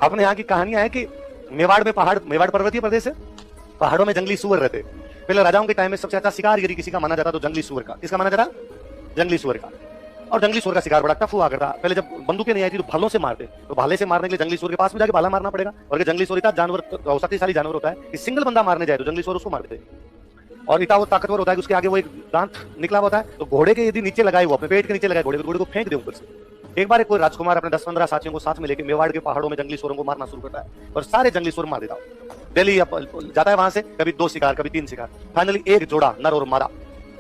अपने यहाँ की कहानियां है कि मेवाड़ में मेवाड़ पर्वतीय प्रदेश है, पहाड़ों में जंगली सुअर रहते। पहले राजाओं के टाइम में सबसे अच्छा शिकार यदि किसी का माना जाता तो जंगली सुअर का। किसका माना जाता? जंगली सुअर का। और जंगली सुअर का शिकार बड़ा टफ हुआ करता। पहले जब बंदूकें नहीं आई थी तो भालों से मारते, तो भाले से मारने के लिए जंगली सुअर के पास में जाके भाला मारना पड़ेगा। और जंगली सुअर इतना जानवर शक्तिशाली जानवर होता है कि सिंगल बंदा मारने जाए तो जंगली सुअर उसको मारते। और इतना वो ताकतवर होता है कि उसके आगे वो एक दांत निकला होता है, तो घोड़े के यदि नीचे लगाए, वो अपने पेट के नीचे लगाए घोड़े को फेंक दे ऊपर से। एक बार कोई राजकुमार अपने 10-15 साथियों को साथ में लेके मेवाड़ के पहाड़ों में जंगली सुअरों को मारना शुरू करता है और सारे जंगली सुअर मार देता है। दिल्ली जाता है वहां से, कभी 2 शिकार कभी 3 शिकार, फाइनली एक जोड़ा नर और मादा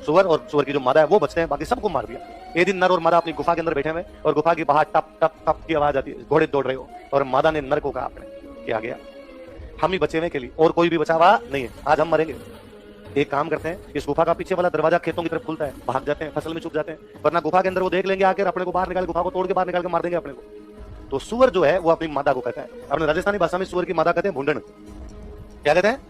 सुअर, और सुअर की जो मादा है वो बचते हैं, बाकी सबको मार दिया। एक दिन नर और मादा अपनी गुफा के अंदर बैठे हुए और गुफा की बाहर टप टप टप की आवाज आती है, घोड़े दौड़ रहे हो, और मादा ने नर को कहा अपने कि आ गया, हम ही बचे हुए के लिए, और कोई भी बचा हुआ नहीं है, आज हम मरेंगे। एक काम करते हैं, इस गुफा का पीछे वाला दरवाजा खेतों की तरफ खुलता है, भाग जाते हैं, फसल में छुप जाते हैं, वरना गुफा के अंदर वो देख लेंगे आकर अपने को बाहर निकाल, गुफा को तोड़ के बाहर निकाल के मार देंगे अपने को। तो सुअर जो है वो अपनी मादा को कहता है, अपने राजस्थानी भाषा में सुअर की मादा कहते हैं भुंडन। क्या कहते हैं?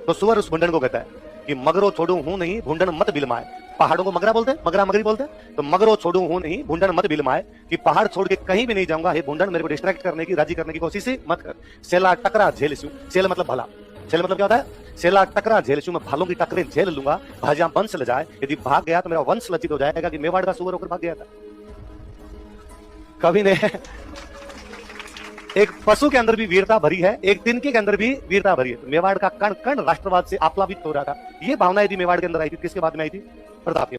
तो सुअर उस भुंडन को कहता है कि मगरो छोड़ू हूं नहीं, भुंडन मत बिलमाए। पहाड़ों को मगरा बोलते हैं, मगरा मगरी बोलते हैं, तो मगरो छोड़ू हूं नहीं, भुंडन मत बिलमाए, कि पहाड़ छोड़ के कहीं भी नहीं जाऊंगा, हे भुंडन मेरे को डिस्ट्रैक्ट करने की, राजी करने की कोशिश ही मत कर। सेला टकरा झेल सूं, सेल मतलब भला, सेल मतलब क्या होता है? सेला टकरा झेल सूं, मैं भालों की टकरें झेल लूंगा, भाजा वंश ल जाए, यदि भाग गया तो मेरा वंश लज्जित हो जाएगा कि मेवाड़ का सुअर होकर भाग गया था। कवि ने एक पशु के अंदर भी वीरता भरी है, एक तिनके के अंदर भी वीरता भरी है। मेवाड़ का कण कण राष्ट्रवाद से आप्लावित हो रहा था। ये भावना यदि मेवाड़ के अंदर आई थी, किसके बाद में आई थी? प्रताप।